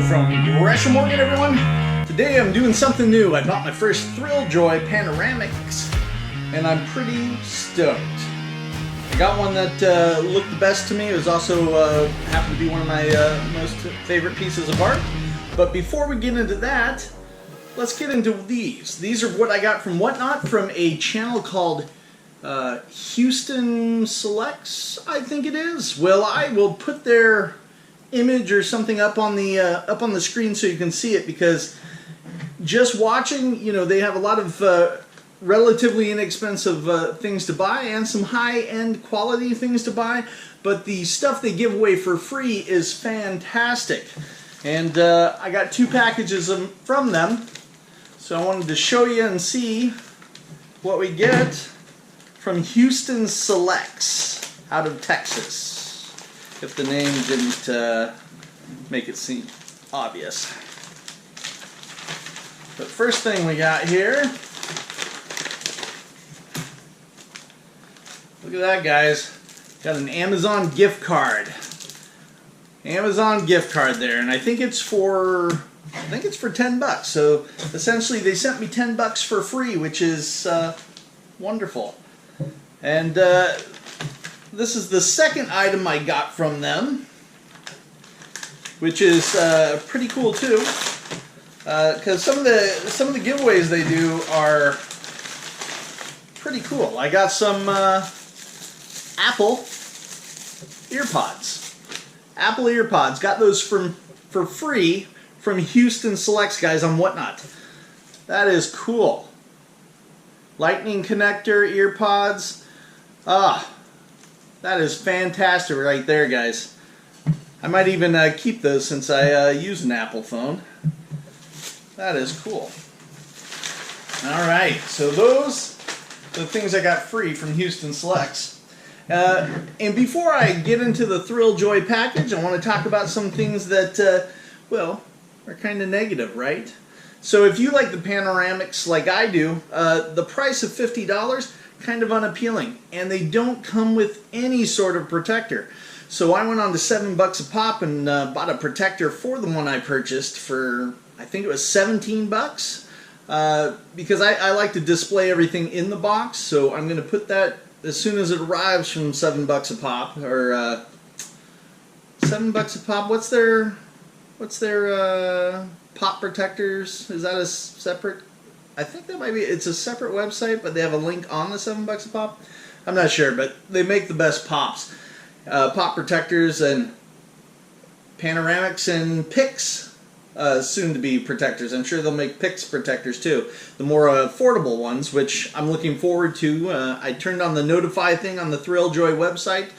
from Gresham, Oregon, everyone. Today I'm doing something new. I bought my first Thrilljoy panoramics, and I'm pretty stoked. I got one that looked the best to me. It was also happened to be one of my most favorite pieces of art. But before we get into that, let's get into these. These are what I got from Whatnot, from a channel called Houston Selects, I think it is. Well, I will put their image or something up on the screen so you can see it, because just watching, you know, they have a lot of relatively inexpensive things to buy and some high-end quality things to buy, but the stuff they give away for free is fantastic. And I got 2 packages from them, so I wanted to show you and see what we get from Houston Selects out of Texas, if the name didn't make it seem obvious. But first thing we got here, look at that, guys. Got an Amazon gift card. Amazon gift card there, and I think it's for $10. So essentially they sent me $10 for free, which is wonderful. And this is the second item I got from them, which is pretty cool too, because some of the giveaways they do are pretty cool. I got some Apple earpods. Apple earpods. Got those for free from Houston Selects, guys, on Whatnot. That is cool. Lightning connector earpods. That is fantastic right there, guys. I might even keep those since I use an Apple phone. That is cool. Alright, so those are the things I got free from Houston Selects. And before I get into the Thrilljoy package, I want to talk about some things that, well, are kind of negative, right? So if you like the panoramics like I do, the price of $50, kind of unappealing, and they don't come with any sort of protector. So I went on to $7 a pop and bought a protector for the one I purchased for, I think it was $17, because I like to display everything in the box. So I'm going to put that as soon as it arrives from $7 a pop, or $7 a pop. What's their pop protectors? Is that a separate? I think that might be, it's a separate website, but they have a link on the $7 a pop. I'm not sure, but they make the best pops. Pop protectors and panoramics and picks, soon to be protectors. I'm sure they'll make picks protectors too. The more affordable ones, which I'm looking forward to. I turned on the notify thing on the Thrilljoy website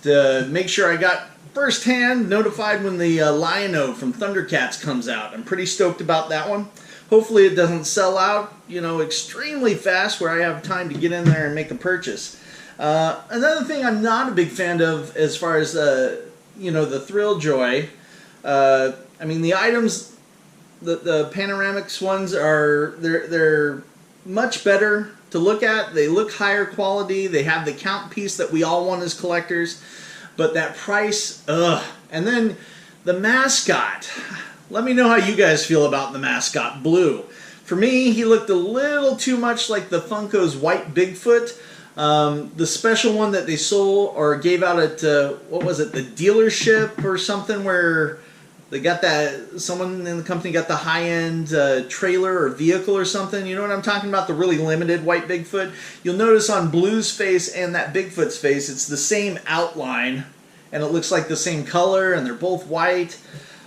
to make sure I got firsthand notified when the Lion-O from Thundercats comes out. I'm pretty stoked about that one. Hopefully it doesn't sell out, you know, extremely fast where I have time to get in there and make a purchase. Another thing I'm not a big fan of as far as, you know, the Thrilljoy, I mean, the items, the panoramics ones are, they're much better to look at. They look higher quality. They have the count piece that we all want as collectors. But that price, ugh. And then the mascot. Let me know how you guys feel about the mascot, Blue. For me, he looked a little too much like the Funko's White Bigfoot. The special one that they sold or gave out at, what was it, the dealership or something, where they got that, someone in the company got the high-end trailer or vehicle or something. You know what I'm talking about? The really limited White Bigfoot. You'll notice on Blue's face and that Bigfoot's face, it's the same outline, and it looks like the same color, and they're both white.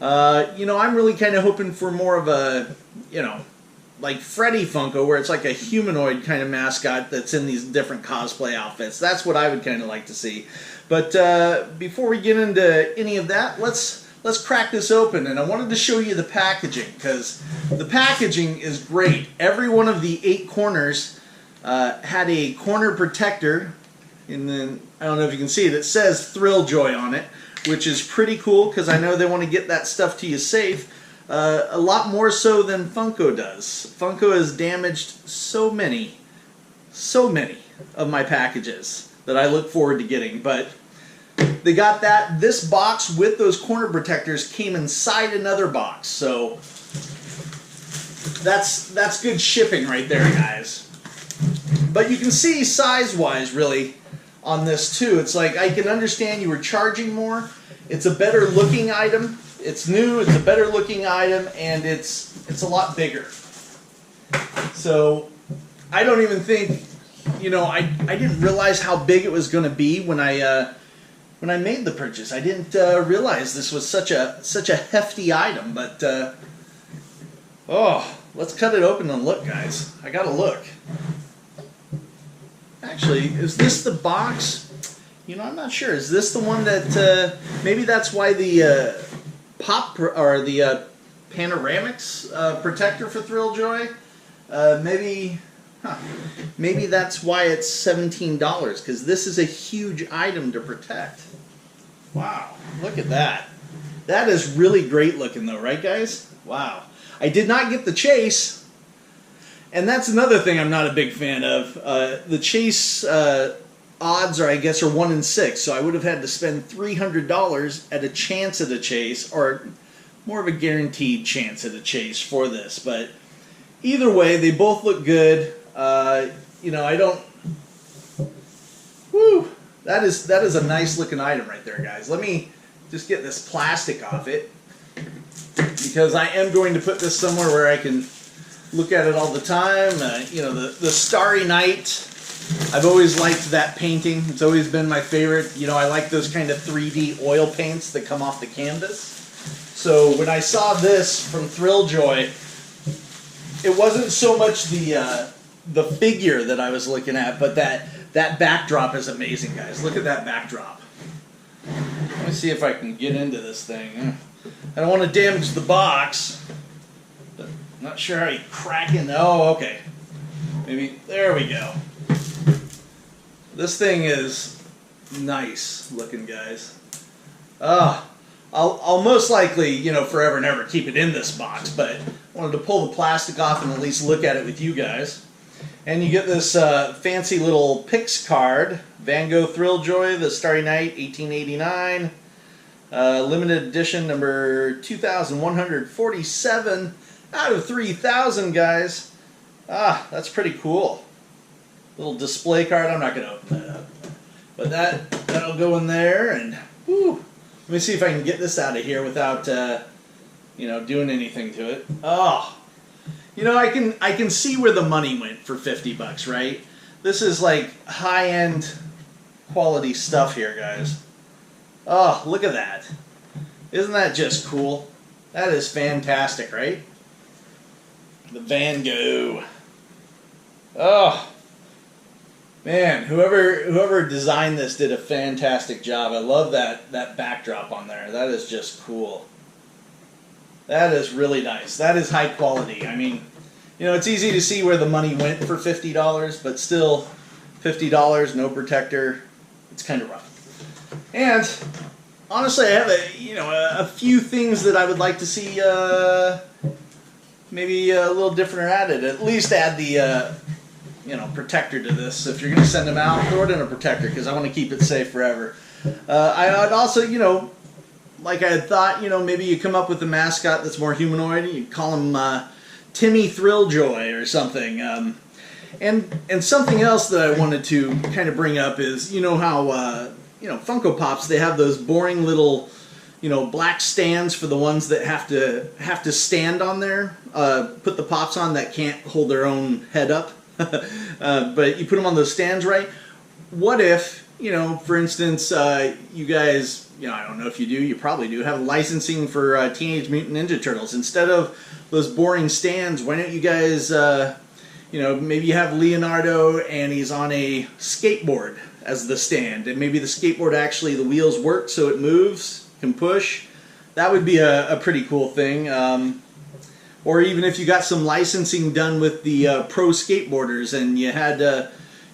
You know, I'm really kind of hoping for more of a, you know, like Freddy Funko, where it's like a humanoid kind of mascot that's in these different cosplay outfits. That's what I would kind of like to see. But before we get into any of that, let's crack this open. And I wanted to show you the packaging, because the packaging is great. Every one of the 8 corners had a corner protector, and then, I don't know if you can see it, it says Thrilljoy on it, which is pretty cool, because I know they want to get that stuff to you safe. A lot more so than Funko does. Funko has damaged so many of my packages that I look forward to getting, but they got that. This box with those corner protectors came inside another box, so that's good shipping right there, guys. But you can see size-wise, really, on this too. It's like, I can understand you were charging more. It's a better looking item. It's new, it's a better looking item, and it's a lot bigger. So I don't even think, you know, I didn't realize how big it was going to be when I made the purchase. I didn't realize this was such a hefty item. But oh, let's cut it open and look, guys. I gotta look. Actually, is this the box? You know, I'm not sure. Is this the one that maybe that's why the pop or the panoramics protector for Thrilljoy? Maybe that's why it's $17, because this is a huge item to protect. Wow, look at that. That is really great looking though, right guys? Wow. I did not get the chase, and that's another thing I'm not a big fan of. The chase odds are, I guess, are 1 in 6, so I would have had to spend $300 at a chance at a chase, or more of a guaranteed chance at a chase for this. But either way, they both look good. You know, I don't. Woo! That is a nice looking item right there, guys. Let me just get this plastic off it, because I am going to put this somewhere where I can look at it all the time. You know, the Starry Night. I've always liked that painting. It's always been my favorite. You know, I like those kind of 3D oil paints that come off the canvas. So when I saw this from Thrilljoy, it wasn't so much the figure that I was looking at, but that backdrop is amazing, guys. Look at that backdrop. Let me see if I can get into this thing. I don't want to damage the box. But I'm not sure how you crack in. Oh, okay. Maybe, there we go. This thing is nice looking, guys. I'll most likely, you know, forever and ever keep it in this box, but I wanted to pull the plastic off and at least look at it with you guys. And you get this fancy little Pix card, Van Gogh Thrilljoy, The Starry Night, 1889, limited edition number 2,147 out of 3,000, guys. That's pretty cool. Little display card. I'm not going to open that up, but that'll go in there. And whew, let me see if I can get this out of here without you know, doing anything to it. Oh, you know, I can see where the money went for $50, right? This is like high-end quality stuff here, guys. Oh, look at that. Isn't that just cool? That is fantastic, right? The Van Gogh. Oh, man, whoever designed this did a fantastic job. I love that backdrop on there. That is just cool. That is really nice. That is high quality. I mean, you know, it's easy to see where the money went for $50, but still, $50, no protector. It's kind of rough. And honestly, I have a few things that I would like to see maybe a little different or added. At least add the protector to this. If you're going to send them out, throw it in a protector, because I want to keep it safe forever. I'd also, you know, like I had thought, you know, maybe you come up with a mascot that's more humanoid. You call him Timmy Thrilljoy or something. And something else that I wanted to kind of bring up is, you know how Funko Pops, they have those boring little, you know, black stands for the ones that have to stand on there. Put the pops on that can't hold their own head up. But you put them on those stands, right? What if, you know, for instance, you guys, you know, I don't know if you do, you probably do, have licensing for Teenage Mutant Ninja Turtles. Instead of those boring stands, why don't you guys, you know, maybe you have Leonardo and he's on a skateboard as the stand, and maybe the skateboard actually, the wheels work so it moves, can push. That would be a pretty cool thing. Or even if you got some licensing done with the pro skateboarders and you had,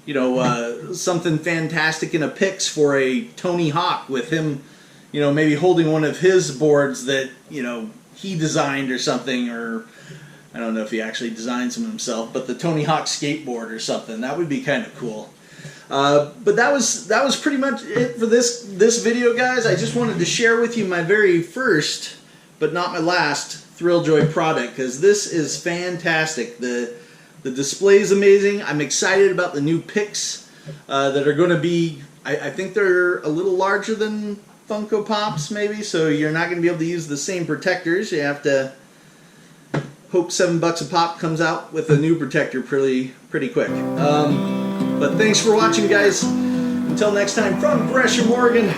you know, something fantastic in a Pix for a Tony Hawk with him, you know, maybe holding one of his boards that, you know, he designed or something, or I don't know if he actually designed some himself, but the Tony Hawk skateboard or something. That would be kind of cool. But that was pretty much it for this video, guys. I just wanted to share with you my very first, but not my last, Thrilljoy product, because this is fantastic. The display is amazing. I'm excited about the new picks that are going to be, I think they're a little larger than Funko Pops maybe, so you're not going to be able to use the same protectors. You have to hope $7 a pop comes out with a new protector pretty quick. But thanks for watching, guys. Until next time, from Gresham, Oregon,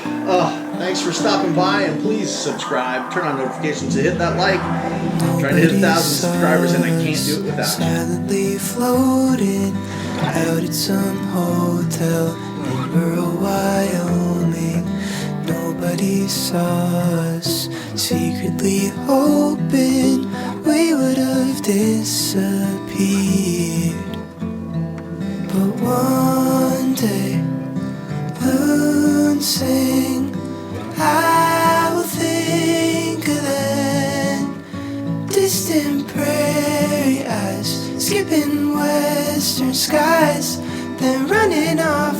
thanks for stopping by, and please subscribe, turn on notifications, and hit that like. I'm trying to hit 1,000 subscribers, and I can't do it without you. Silently floating out at some hotel in rural Wyoming. Nobody saw us, secretly hoping we would have disappeared. But one day, moon sing, I will think of then. Distant prairie eyes, skipping western skies, then running off